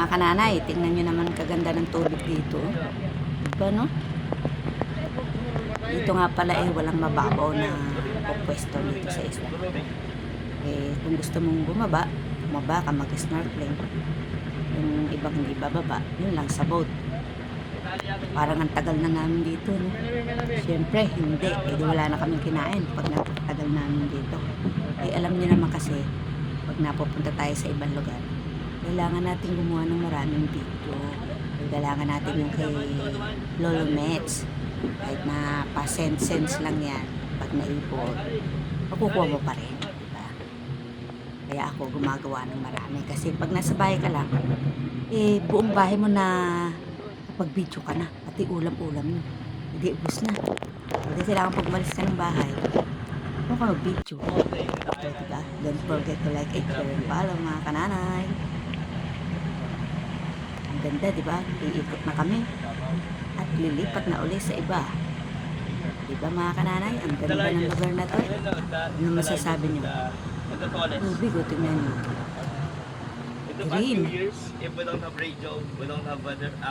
Mga kananay, tingnan nyo naman kaganda ng tubig dito. Diba, no? Dito nga pala walang mababaw na pwesto dito sa isla. Kung gusto mong bumaba ka mag-snorkeling. Yung ibang hindi bababa, yun lang sa boat. Parang ang tagal na namin dito, no? Siyempre, hindi. Di wala na kaming kinain pag napatagal namin dito. Alam niyo naman kasi, pag napupunta tayo sa ibang lugar, kailangan natin gumawa ng maraming video. Kailangan natin yung kay Lolo Mets. Kahit na pa-cents lang yan, pag naipon, makukuha mo pa rin. Diba? Kaya ako gumagawa ng marami. Kasi pag nasa bahay ka lang, buong bahay mo na pag-video ka na. Pati ulam-ulam mo. Hindi ubos na. Hindi kailangan pag umalis ka ng bahay, huwag ka mag-video. Diba? Don't forget to like it, share, and follow mga kananay. Ang ganda, diba? Iikot na kami. At lilipat na uli sa iba. Diba mga kananay? Ang ganda ng lugar na to. Ano masasabi nyo? Tubig, o tingnan nyo. Green. If we don't have radio, we don't have weather out.